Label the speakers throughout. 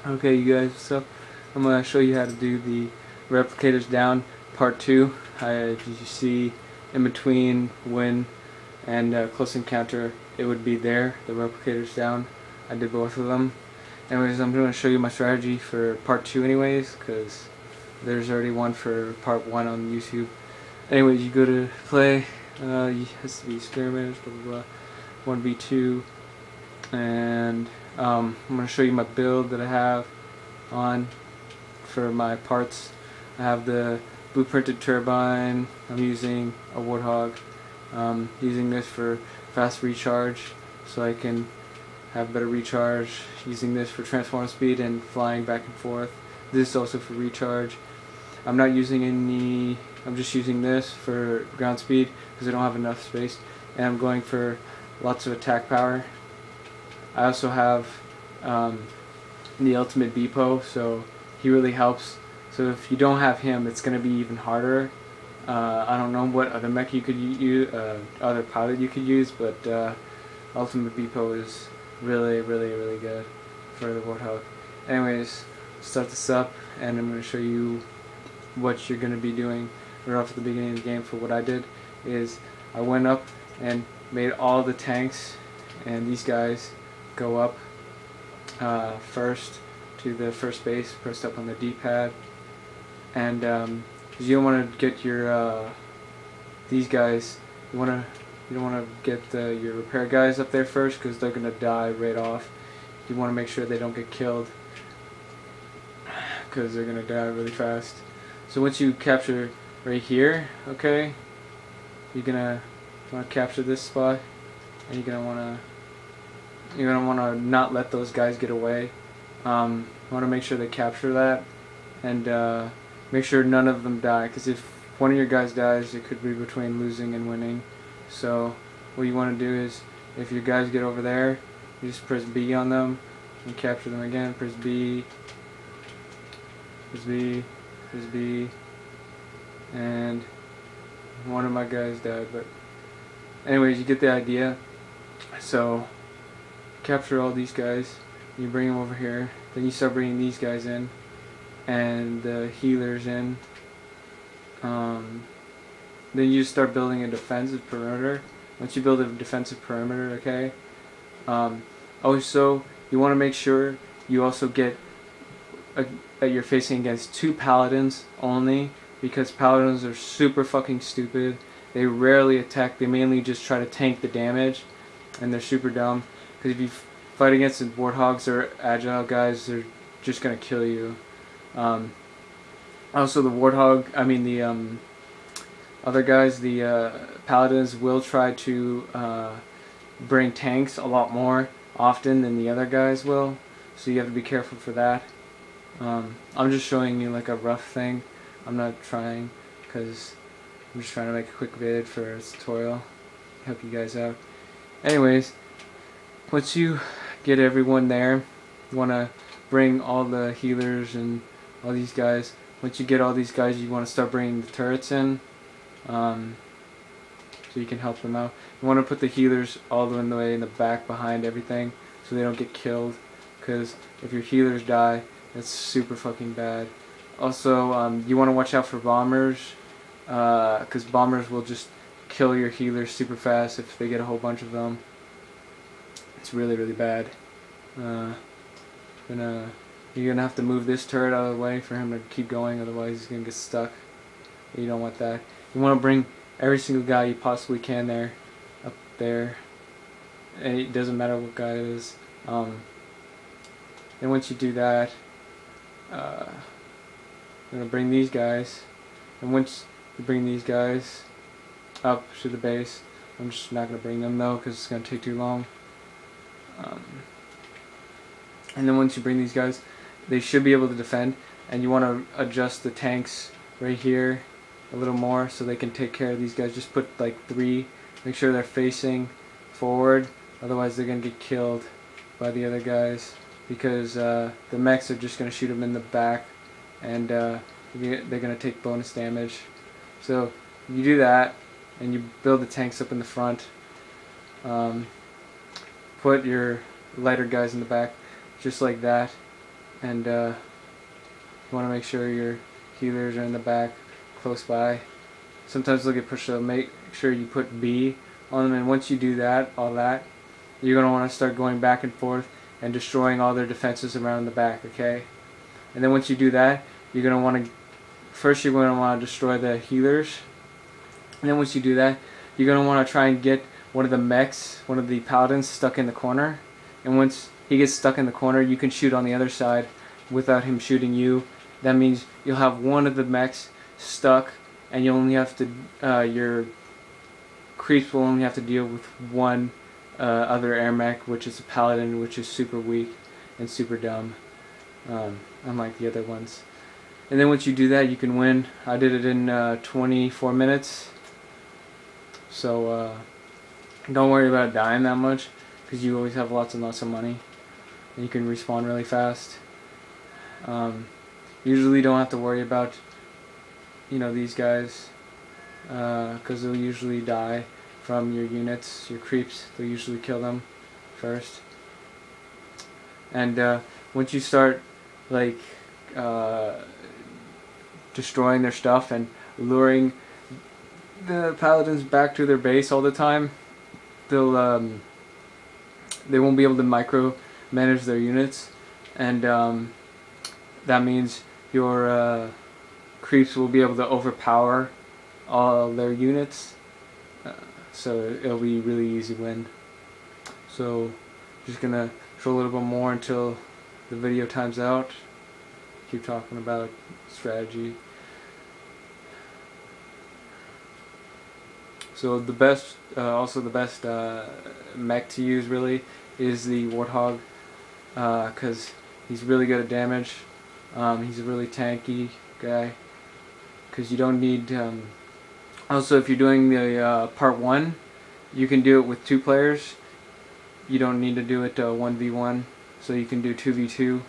Speaker 1: Okay, you guys, so I'm going to show you how to do the Replicators down part 2. As you see, in between win and close encounter, it would be there, the Replicators down. I did both of them. Anyways, I'm going to show you my strategy for part 2 anyways, because there's already one for part 1 on YouTube. Anyways, you go to play, it has to be experimenters, blah blah blah, 1v2, and I'm going to show you my build that I have on for my parts. I have the blueprinted turbine. I'm using a Warthog. Using this for fast recharge so I can have better recharge. Using this for transform speed and flying back and forth. This is also for recharge. I'm not using any, I'm just using this for ground speed because I don't have enough space, and I'm going for lots of attack power. I also have the ultimate Beepo, so he really helps. So if you don't have him, it's going to be even harder. I don't know what other mech you could use, other pilot you could use, but ultimate Beepo is really good for the Warthog. Anyways, start this up, and I'm going to show you what you're going to be doing right off at the beginning of the game. For what I did is I went up and made all the tanks and these guys go up first to the first base, pressed up on the D-pad, and you don't want to get your these guys. You don't want to get your repair guys up there first because they're gonna die right off. You want to make sure they don't get killed because they're gonna die really fast. So once you capture right here, okay, you're gonna want to capture this spot, and you're gonna want to not let those guys get away. Want to make sure they capture that, and make sure none of them die, because if one of your guys dies, it could be between losing and winning. So what you want to do is, if your guys get over there, you just press B on them and capture them again. Press B, press B, press B, and one of my guys died, but anyways, you get the idea. So capture all these guys, you bring them over here, then you start bringing these guys in and the healers in. Then you start building a defensive perimeter. Once you build a defensive perimeter, okay, also you want to make sure you also get that you're facing against 2 paladins only, because paladins are super fucking stupid. They rarely attack, they mainly just try to tank the damage, and they're super dumb. Because if you fight against the Warthogs or agile guys, they're just gonna kill you. Also, the the other guys, the paladins, will try to bring tanks a lot more often than the other guys will, so you have to be careful for that. I'm just showing you like a rough thing. I'm not trying, because I'm just trying to make a quick vid for a tutorial, help you guys out. Anyways, once you get everyone there, you want to bring all the healers and all these guys. Once you get all these guys, you want to start bringing the turrets in, so you can help them out. You want to put the healers all the way in the back behind everything, so they don't get killed, because if your healers die, that's super fucking bad. Also, you want to watch out for bombers, because bombers will just kill your healers super fast if they get a whole bunch of them. It's really bad. You're gonna have to move this turret out of the way for him to keep going, otherwise he's gonna get stuck. You don't want that. You want to bring every single guy you possibly can there, up there, and it doesn't matter what guy it is. And once you do that, you're gonna bring these guys, and once you bring these guys up to the base, I'm just not gonna bring them though, because it's gonna take too long. And then once you bring these guys, they should be able to defend, and you want to adjust the tanks right here a little more so they can take care of these guys. Just put like 3, make sure they're facing forward, otherwise they're going to get killed by the other guys, because the mechs are just going to shoot them in the back, and they're going to take bonus damage. So you do that, and you build the tanks up in the front. Put your lighter guys in the back, just like that, and you want to make sure your healers are in the back, close by. Sometimes they'll get pushed, so make sure you put B on them, and once you do that, all that, you're going to want to start going back and forth and destroying all their defenses around the back, okay? And then once you do that, you're going to want to, first you're going to want to destroy the healers, and then once you do that, you're going to want to try and get one of the mechs, one of the paladins, stuck in the corner. And once he gets stuck in the corner, you can shoot on the other side without him shooting you. That means you'll have one of the mechs stuck, and you only have to, your creeps will only have to deal with one other Airmech, which is a paladin, which is super weak and super dumb, unlike the other ones. And then once you do that, you can win. I did it in 24 minutes. So don't worry about dying that much, because you always have lots and lots of money, and you can respawn really fast. Usually don't have to worry about, you know, these guys, because they'll usually die from your units, your creeps. They'll usually kill them first. And once you start like destroying their stuff and luring the paladins back to their base all the time, they'll they won't be able to micromanage their units, and that means your creeps will be able to overpower all their units, so it'll be really easy win. So just gonna show a little bit more until the video times out. Keep talking about strategy. So the best, also the best mech to use really is the Warthog, because he's really good at damage. He's a really tanky guy, because you don't need. Also, if you're doing the part 1, you can do it with 2 players. You don't need to do it 1v1, so you can do 2v2,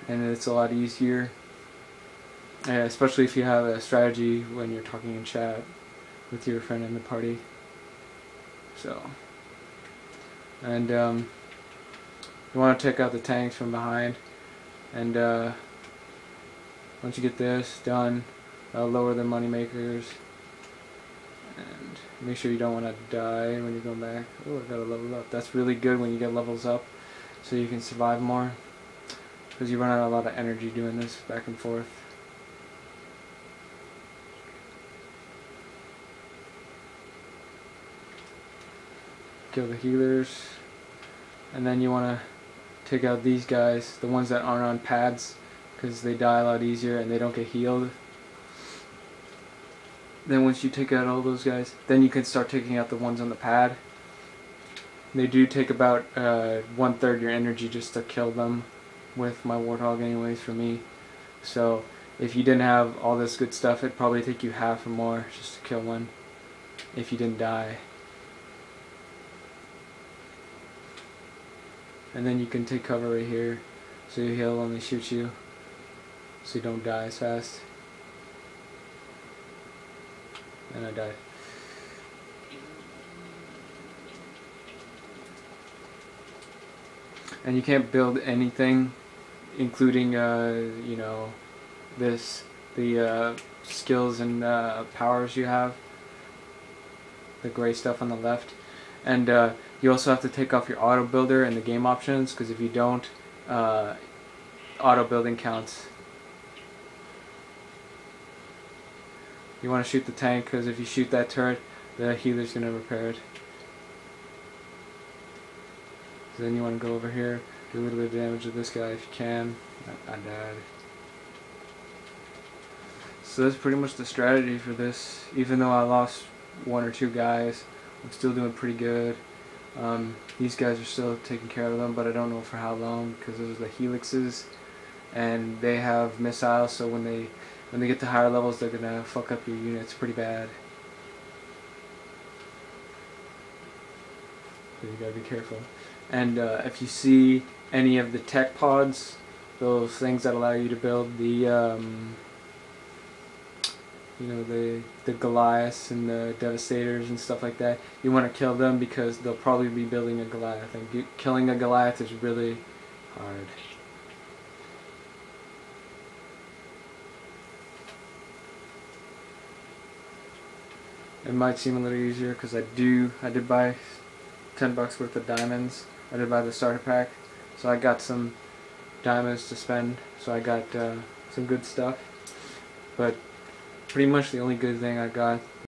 Speaker 1: and it's a lot easier. Especially if you have a strategy when you're talking in chat with your friend in the party. So, and you want to take out the tanks from behind, and once you get this done, lower the money makers, and make sure you don't want to die when you're going back. Oh, I gotta level up. That's really good when you get levels up, so you can survive more, because you run out of a lot of energy doing this back and forth. Kill the healers, and then you want to take out these guys, the ones that aren't on pads, because they die a lot easier and they don't get healed. Then once you take out all those guys, then you can start taking out the ones on the pad. They do take about 1/3 your energy just to kill them with my Warthog anyways for me. So if you didn't have all this good stuff, it'd probably take you half or more just to kill one if you didn't die. And then you can take cover right here, so he'll only shoot you, so you don't die as fast. And I died. And you can't build anything, including you know, the skills and powers you have, the gray stuff on the left. And you also have to take off your auto builder and the game options, because if you don't, auto building counts. You want to shoot the tank, because if you shoot that turret, the healer's going to repair it. So then you want to go over here, do a little bit of damage to this guy if you can. I died. So that's pretty much the strategy for this. Even though I lost 1 or 2 guys, I'm still doing pretty good. These guys are still taking care of them, but I don't know for how long, because those are the helixes, and they have missiles, so when they get to higher levels, they're gonna fuck up your units pretty bad. So you gotta be careful. And if you see any of the tech pods, those things that allow you to build the you know, the Goliaths and the Devastators and stuff like that, you want to kill them, because they'll probably be building a Goliath, and killing a Goliath is really hard. It might seem a little easier because I did buy $10 worth of diamonds. I did buy the starter pack, so I got some diamonds to spend. So I got some good stuff. But pretty much the only good thing I got